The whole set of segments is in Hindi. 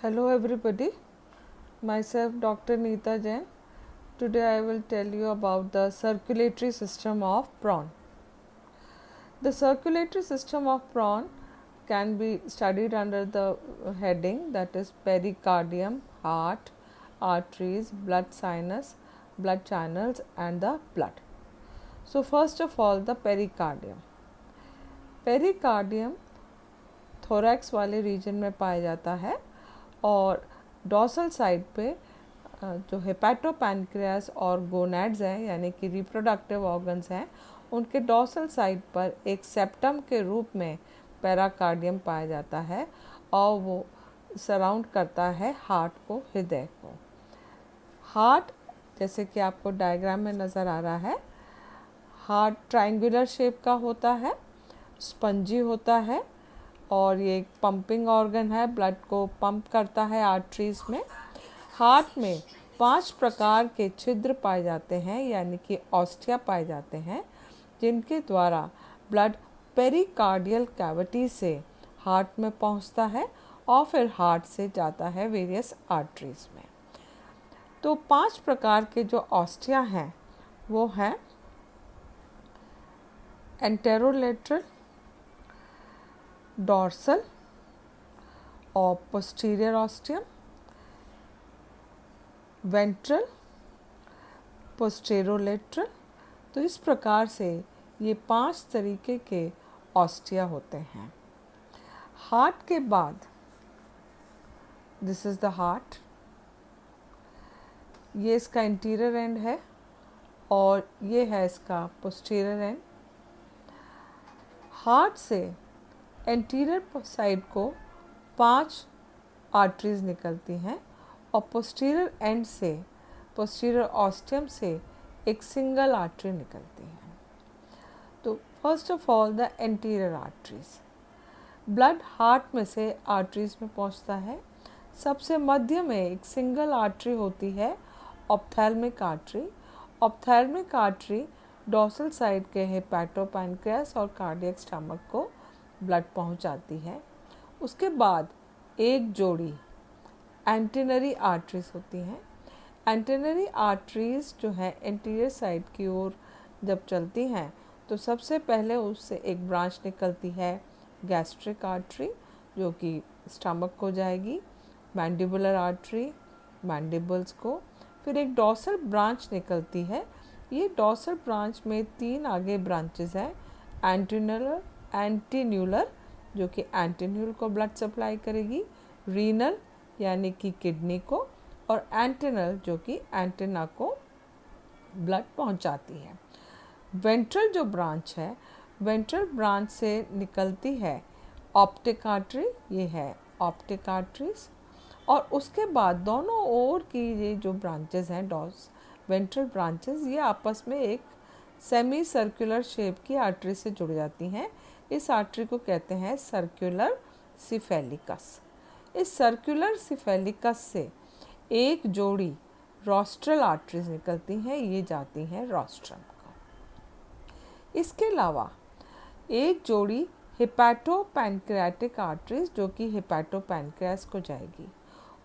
Hello everybody, myself Dr. Neeta Jain. Today I will tell you about the circulatory system of prawn. The circulatory system of prawn can be studied under the heading that is pericardium, heart, arteries, blood sinus, blood channels and the blood. So first of all the pericardium. Pericardium thorax वाले रीजन में पाया जाता है और डॉर्सल साइड पे जो हेपेटोपैनक्रियास और गोनैड्स हैं यानी कि रिप्रोडक्टिव ऑर्गन्स हैं उनके डॉर्सल साइड पर एक सेप्टम के रूप में पेराकार्डियम पाया जाता है और वो सराउंड करता है हार्ट को, हृदय को। हार्ट जैसे कि आपको डायग्राम में नज़र आ रहा है, हार्ट ट्रायंगुलर शेप का होता है, स्पंजी होता है और ये एक पंपिंग ऑर्गन है, ब्लड को पंप करता है आर्टरीज में। हार्ट में 5 प्रकार के छिद्र पाए जाते हैं यानी कि ऑस्टिया पाए जाते हैं जिनके द्वारा ब्लड पेरिकार्डियल कैविटी से हार्ट में पहुंचता है और फिर हार्ट से जाता है वेरियस आर्टरीज में। तो 5 प्रकार के जो ऑस्टिया हैं वो हैं एंटेरोलेटरल, डॉर्सल और पोस्टीरियर ऑस्टियम, वेंट्रल, पोस्टेरोलेटरल। तो इस प्रकार से ये 5 तरीके के ऑस्टिया होते हैं। हार्ट के बाद दिस इज द हार्ट, ये इसका इंटीरियर एंड है और ये है इसका पोस्टीरियर एंड। हार्ट से एंटीरियर साइड को 5 आर्टरीज निकलती हैं और पोस्टीरियर एंड से, पोस्टीरियर ऑस्टियम से एक सिंगल आर्टरी निकलती है। तो first of all the anterior arteries. Blood heart में से आर्टरीज में पहुंचता है। सबसे मध्य में एक सिंगल आर्टरी होती है, ophthalmic artery. Ophthalmic artery dorsal side के हेपेटोपैनक्रियास और कार्डियक स्टमक को ब्लड पहुंचाती है। उसके बाद एक जोड़ी एंटेनरी आर्टरीज होती हैं। एंटेनरी आर्टरीज जो है एंटीरियर साइड की ओर जब चलती हैं तो सबसे पहले उससे एक ब्रांच निकलती है गैस्ट्रिक आर्टरी जो कि स्टमक को जाएगी, मैंडिबुलर आर्टरी मैंडिबल्स को, फिर एक डॉर्सल ब्रांच निकलती है। ये डॉर्सल ब्रांच में 3 आगे ब्रांचेस हैं, एंटीन्यूलर जो कि एंटीन्यूल को ब्लड सप्लाई करेगी, रीनल यानी कि किडनी को, और एंटेनल जो कि एंटेना को ब्लड पहुंचाती है। वेंट्रल जो ब्रांच है, वेंट्रल ब्रांच से निकलती है ऑप्टिक आर्टरी, ये है ऑप्टिक आर्टरीज, और उसके बाद दोनों ओर की ये जो ब्रांचेस हैं वेंट्रल ब्रांचेस, ये आपस में एक सेमी सर्कुलर शेप की आर्टरी से जुड़ जाती हैं। इस आर्टरी को कहते हैं सर्कुलर सिफेलिकस। इस सर्कुलर सिफेलिकस से एक जोड़ी रोस्ट्रल आर्टरीज निकलती हैं, ये जाती हैं रोस्ट्रम को। इसके अलावा एक जोड़ी हेपेटोपैनक्रियाटिक आर्टरीज जो कि हेपेटोपैनक्रियास को जाएगी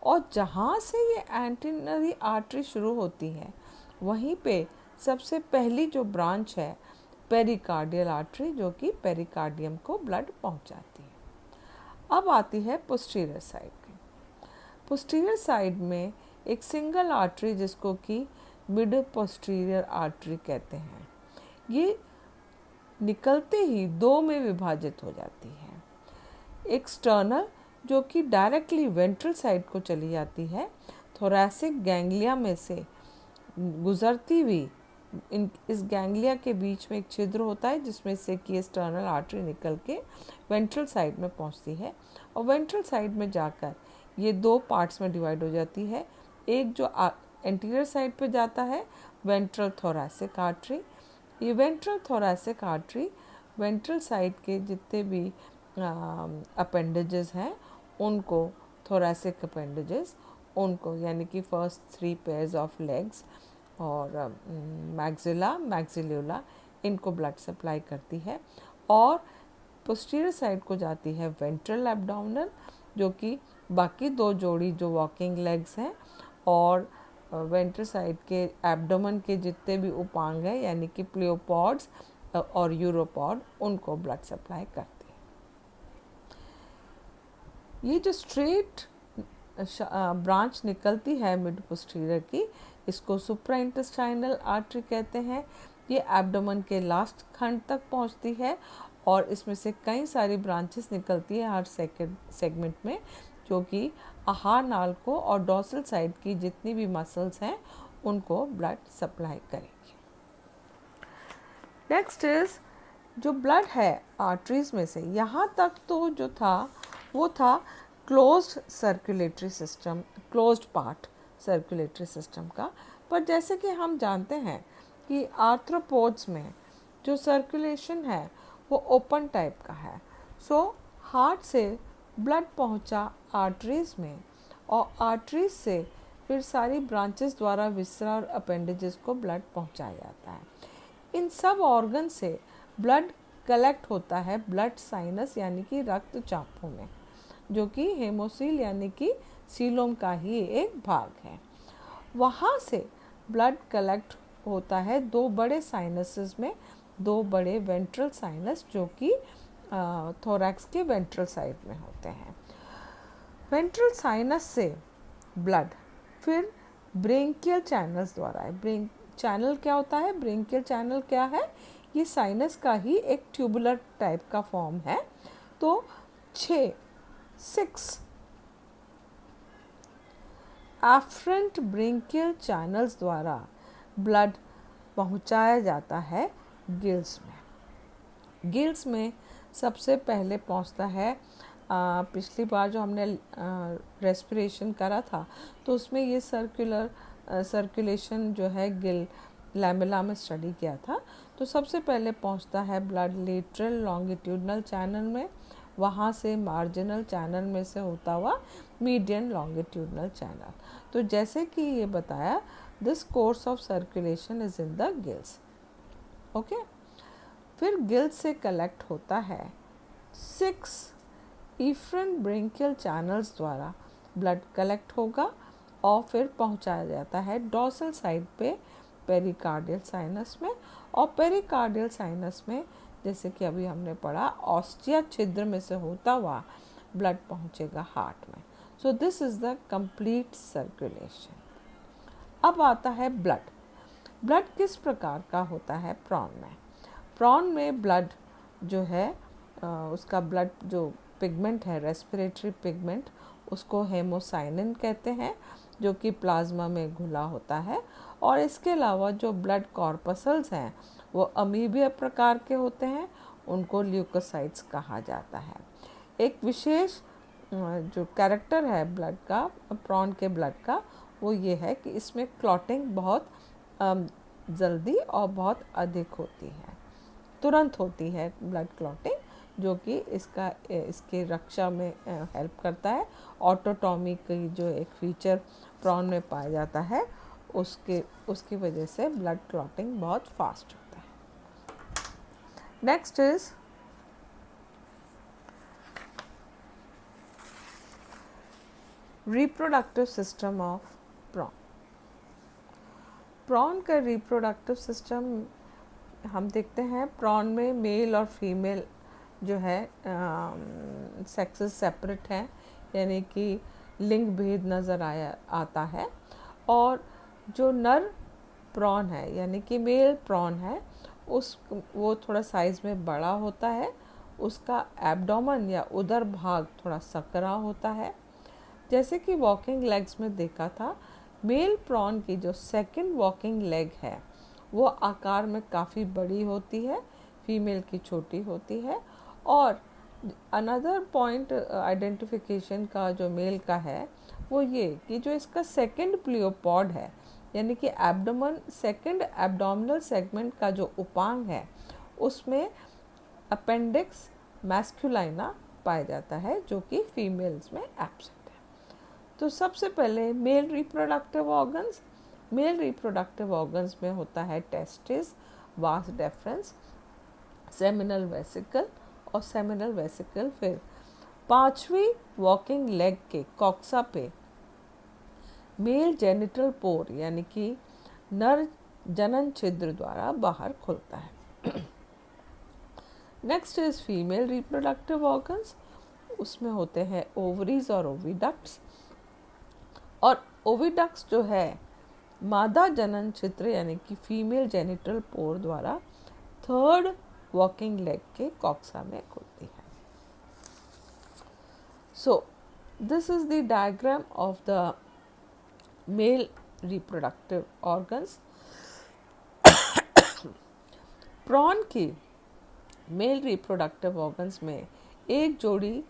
और जहाँ से ये एंटेनरी आर्टरी शुरू होती है वहीं पे सबसे पहली जो ब्रांच है पेरिकार्डियल आर्टरी जो कि पेरिकार्डियम को ब्लड पहुंचाती है। अब आती है पोस्टीरियर साइड की। पोस्टीरियर साइड में एक सिंगल आर्टरी जिसको कि मिड पोस्टीरियर आर्टरी कहते हैं, ये निकलते ही 2 में विभाजित हो जाती है। एक्सटर्नल जो कि डायरेक्टली वेंट्रल साइड को चली जाती है, थोरैसिक गैंग्लिया में से गुजरती हुई इस गैंग्लिया के बीच में एक छिद्र होता है जिसमें से कि एक्सटर्नल आर्टरी निकल के वेंट्रल साइड में पहुंचती है और वेंट्रल साइड में जाकर ये 2 पार्ट्स में डिवाइड हो जाती है। एक जो एंटीरियर साइड पे जाता है वेंट्रल थोरैसिक आर्टरी। ये ventral thoracic artery ventral side के जितने भी अपेंडेजेस हैं उनको, थोरैसिक अपेंडेजेस उनको, यानी कि फर्स्ट 3 पेयर्स ऑफ लेग्स और मैक्सिला मैक्सिल्यूला, इनको ब्लड सप्लाई करती है। और पोस्टीरियर साइड को जाती है वेंट्रल एब्डोमिनल जो कि बाकी 2 जोड़ी जो वॉकिंग लेग्स हैं और वेंट्रल साइड के एब्डोमेन के जितने भी उपांग हैं यानी कि प्लियोपॉड्स और यूरोपॉड, उनको ब्लड सप्लाई करती है। ये जो स्ट्रेट ब्रांच निकलती है मिड पोस्टीरियर की, इसको सुप्रा इंटेस्टाइनल आर्टरी कहते हैं। ये एब्डोमेन के लास्ट खंड तक पहुंचती है और इसमें से कई सारी ब्रांचेस निकलती है हर सेगमेंट में, जो कि आहार नाल को और डॉर्सल साइड की जितनी भी मसल्स हैं उनको ब्लड सप्लाई करेगी। नेक्स्ट इज जो ब्लड है आर्टरीज में से यहाँ तक तो जो था वो था closed circulatory system, closed part circulatory system का। पर जैसे कि हम जानते हैं कि आर्थ्रोपोड्स में जो सर्कुलेशन है वो ओपन टाइप का है। सो हार्ट से ब्लड पहुंचा आर्टरीज में और आर्टरीज से फिर सारी ब्रांचेस द्वारा विसरा और अपेंडेजेस को ब्लड पहुंचाया जाता है। इन सब ऑर्गन से ब्लड कलेक्ट होता है ब्लड साइनस यानी कि रक्त चापों में, जो कि हेमोसील यानी कि सीलोम का ही एक भाग है। वहाँ से ब्लड कलेक्ट होता है 2 बड़े साइनसेस में, 2 बड़े वेंट्रल साइनस जो कि थोरैक्स के वेंट्रल साइड में होते हैं। वेंट्रल साइनस से ब्लड फिर ब्रेंकियल चैनल्स द्वारा है। चैनल क्या होता है? ब्रेंकियल चैनल क्या है? ये साइनस का ही एक ट्यूबुलर टाइप का फॉर्म है। तो 6 एफरेंट ब्रेंकियल चैनल्स द्वारा ब्लड पहुंचाया जाता है गिल्स में। गिल्स में सबसे पहले पहुंचता है, पिछली बार जो हमने रेस्पिरेशन करा था तो उसमें ये सर्कुलेशन जो है गिल लैमेला में स्टडी किया था। तो सबसे पहले पहुंचता है ब्लड लेटरल लॉन्गिट्यूडनल चैनल में, वहाँ से मार्जिनल चैनल में से होता हुआ मीडियन लॉन्गिट्यूडनल चैनल। तो जैसे कि ये बताया, this course of circulation is in the gills. Okay, फिर गिल्स से कलेक्ट होता है 6 इफ्रेंट ब्रेंकियल चैनल्स द्वारा ब्लड कलेक्ट होगा और फिर पहुंचाया जाता है डॉर्सल साइड पे पेरिकार्डियल साइनस में। और पेरिकार्डियल साइनस में जैसे कि अभी हमने पढ़ा ऑस्टिया छिद्र में से होता हुआ ब्लड पहुंचेगा हार्ट में। सो this is the complete circulation. अब आता है ब्लड। ब्लड किस प्रकार का होता है प्रॉन में? प्रॉन में ब्लड जो है उसका ब्लड जो पिगमेंट है, रेस्पिरेटरी पिगमेंट, उसको हेमोसाइनिन कहते हैं, जो कि प्लाज्मा में घुला होता है। और इसके अलावा जो ब्लड कॉर्पसल्स हैं वो अमीबिया प्रकार के होते हैं, उनको ल्यूकोसाइट्स कहा जाता है। एक विशेष जो कैरेक्टर है ब्लड का, प्रॉन के ब्लड का, वो ये है कि इसमें क्लॉटिंग बहुत जल्दी और बहुत अधिक होती है, तुरंत होती है ब्लड क्लॉटिंग, जो कि इसके रक्षा में हेल्प करता है। ऑटोटॉमी की जो एक फीचर प्रॉन में पाया जाता है उसकी वजह से ब्लड क्लॉटिंग बहुत फास्ट होता है। Next is reproductive system of prawn. Prawn का रिप्रोडक्टिव सिस्टम हम देखते हैं, प्रॉन में मेल और फीमेल जो है सेक्सेस सेपरेट हैं, यानी कि लिंग भेद नज़र आता है। और जो नर प्रॉन है यानी कि मेल प्रॉन है वो थोड़ा साइज़ में बड़ा होता है, उसका एब्डोमेन या उदर भाग थोड़ा सकरा होता है। जैसे कि वॉकिंग लेग्स में देखा था, मेल प्रॉन की जो सेकंड वॉकिंग लेग है वो आकार में काफ़ी बड़ी होती है, फीमेल की छोटी होती है। और अनदर पॉइंट आइडेंटिफिकेशन का जो मेल का है वो ये कि जो इसका सेकंड प्लियोपॉड है यानी कि एब्डोमेन, सेकंड एब्डोमिनल सेगमेंट का जो उपांग है उसमें अपेंडिक्स मैस्कुलाइना पाया जाता है, जो कि फीमेल्स में एब्सेंट है। तो सबसे पहले mail reproductive organs. Mail reproductive organs में होता है testis, vas deferens, seminal vesicle और सेमिनल वेसिकल फिर 5वीं वॉकिंग लेग के कॉक्सा पे मेल जेनिटल पोर यानी कि नर जनन छिद्र द्वारा बाहर खुलता है। Next is female reproductive organs. उसमें होते हैं ओवरीज और ओविडक्ट्स। और ओविडक्ट्स जो है मादा जनन छिद्र यानी कि फीमेल जेनिटल पोर द्वारा 3rd वॉकिंग लेग के कॉक्सा में खुलती है। So this is the diagram of the male reproductive organs. Prawn की मेल रिप्रोडक्टिव ऑर्गन्स में एक जोड़ी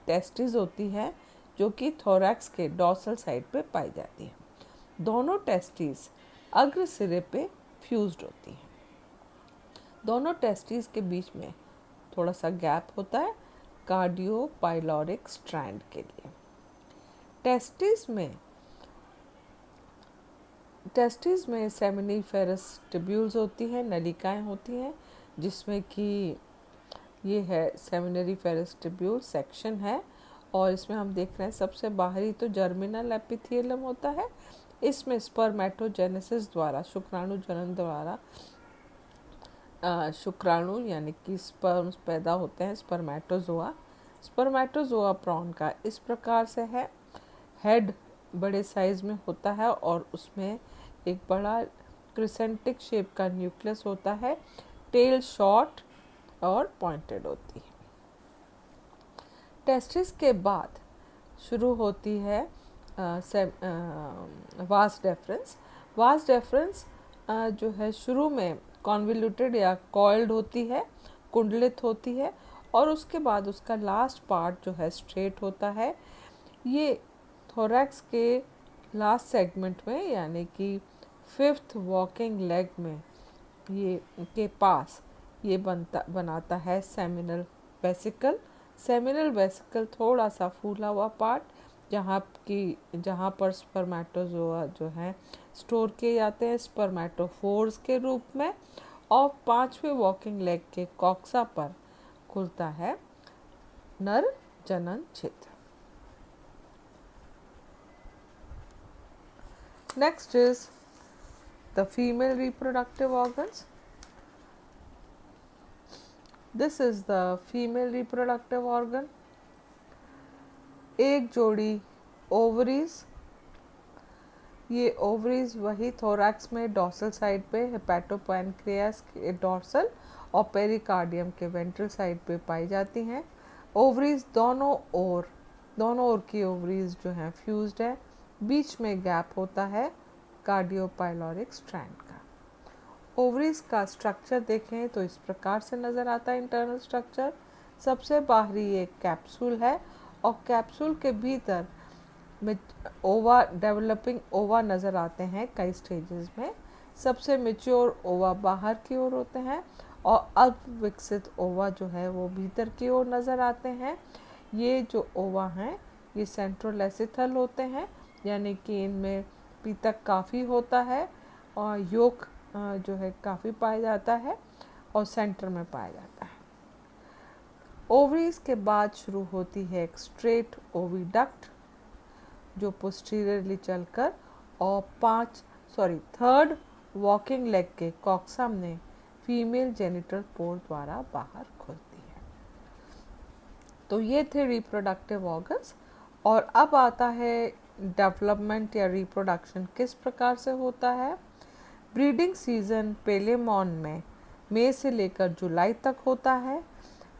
टेस्टिस होती है जो कि थोरैक्स के डॉर्सल साइड पे पाई जाती है। दोनों टेस्टिस अग्र सिरे पे फ्यूज्ड होती हैं। दोनों टेस्टिस के बीच में थोड़ा सा गैप होता है कार्डियोपाइलोरिक स्ट्रैंड के लिए। टेस्टिस में सेमिनिफेरस ट्यूब्यूल्स होती हैं, नलिकाएं होती हैं, जिसमें कि ये है सेमिनिफेरस ट्यूब्यूल सेक्शन है। और इसमें हम देख रहे हैं सबसे बाहरी तो जर्मिनल एपिथेलियम होता है। इसमें स्पर्मेटोजेनेसिस द्वारा शुक्राणु जनन द्वारा शुक्राणु यानी कि स्पर्म्स पैदा होते हैं, स्पर्मेटोजोआ। स्पर्मेटोजोआ प्रॉन का इस प्रकार से है। हेड बड़े साइज में होता है और उसमें एक बड़ा क्रिसेंटिक शेप का न्यूक्लियस होता है। टेल शॉर्ट और पॉइंटेड होती है। टेस्टिस के बाद शुरू होती है वास डेफरेंस। वास डेफरेंस जो है शुरू में कॉन्वोल्यूटेड या कॉइल्ड होती है, कुंडलित होती है, और उसके बाद उसका लास्ट पार्ट जो है स्ट्रेट होता है। ये थोरैक्स के लास्ट सेगमेंट में यानी कि 5th वॉकिंग लेग में ये के पास ये बनाता है सेमिनल वेसिकल। सेमिनल वेसिकल थोड़ा सा फूला हुआ पार्ट जहाँ पर स्पर्मेटोजोआ जो है स्टोर किए जाते हैं स्पर्मेटोफोर्स के रूप में। और 5वें वॉकिंग लेग के कॉक्सा पर खुलता है नर जनन छिद्र। Next is the female reproductive organs. This is the female reproductive organ. एक जोड़ी ओवरीज। ये ओवरीज वही थोरैक्स में डॉर्सल साइड पे हेपेटोपैनक्रियास के डॉर्सल और पेरिकार्डियम के वेंट्रल साइड पे पाई जाती हैं। ओवरीज दोनों ओर की ओवरीज जो हैं फ्यूज्ड है। बीच में गैप होता है कार्डियोपाइलोरिक स्ट्रैंड का। ओवरीज का स्ट्रक्चर देखें तो इस प्रकार से नज़र आता है। इंटरनल स्ट्रक्चर सबसे बाहरी एक कैप्सूल है और कैप्सूल के भीतर में ओवा डेवलपिंग ओवा नज़र आते हैं कई स्टेजेस में। सबसे मेच्योर ओवा बाहर की ओर होते हैं और अल्प विकसित ओवा जो है वो भीतर की ओर नज़र आते हैं। ये जो ओवा हैं ये सेंट्रोलेसिथल होते हैं यानी कि इनमें पीतक काफ़ी होता है और योक जो है काफ़ी पाया जाता है और सेंटर में पाया जाता है। ओवरीज के बाद शुरू होती है एक स्ट्रेट ओविडक्ट जो पोस्टीरियरली चलकर और 3rd वॉकिंग लेग के कॉक्सा में फीमेल जेनिटल पोर द्वारा बाहर खुलती है। तो ये थे रिप्रोडक्टिव ऑर्गन्स। और अब आता है डेवलपमेंट या रिप्रोडक्शन किस प्रकार से होता है। ब्रीडिंग सीजन पेलेमॉन में मई से लेकर जुलाई तक होता है।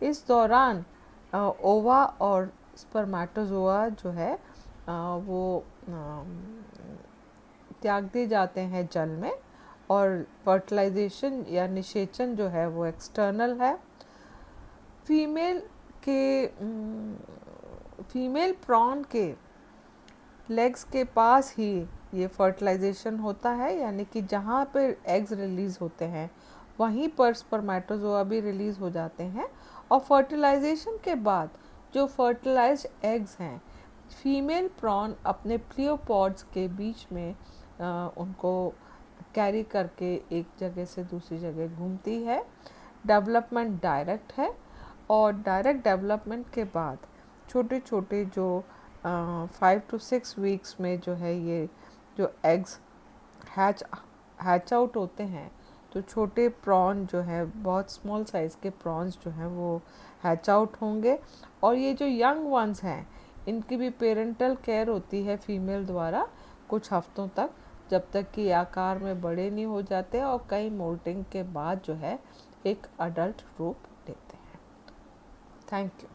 इस दौरान ओवा और स्पर्मेटोजोआ जो है वो त्याग दिए जाते हैं जल में और फर्टिलाइजेशन या निषेचन जो है वो एक्सटर्नल है। फीमेल प्रॉन के लेग्स के पास ही ये फर्टिलाइजेशन होता है यानी कि जहाँ पे एग्स रिलीज़ होते हैं वहीं पर स्पर्मेटोजोआ भी रिलीज़ हो जाते हैं। और फर्टिलाइजेशन के बाद जो फर्टिलाइज्ड एग्स हैं फीमेल प्रॉन अपने प्लियोपॉड्स के बीच में उनको कैरी करके एक जगह से दूसरी जगह घूमती है। डेवलपमेंट डायरेक्ट है और डायरेक्ट डेवलपमेंट के बाद छोटे छोटे जो 5 to 6 वीक्स में जो है ये जो एग्स हैच आउट होते हैं, तो छोटे प्रॉन जो है, बहुत स्मॉल साइज़ के प्रॉन्स जो हैं वो हैच आउट होंगे। और ये जो यंग वंस हैं, इनकी भी पेरेंटल केयर होती है फीमेल द्वारा कुछ हफ्तों तक, जब तक कि आकार में बड़े नहीं हो जाते और कई मोल्टिंग के बाद जो है एक अडल्ट रूप लेते हैं। Thank you.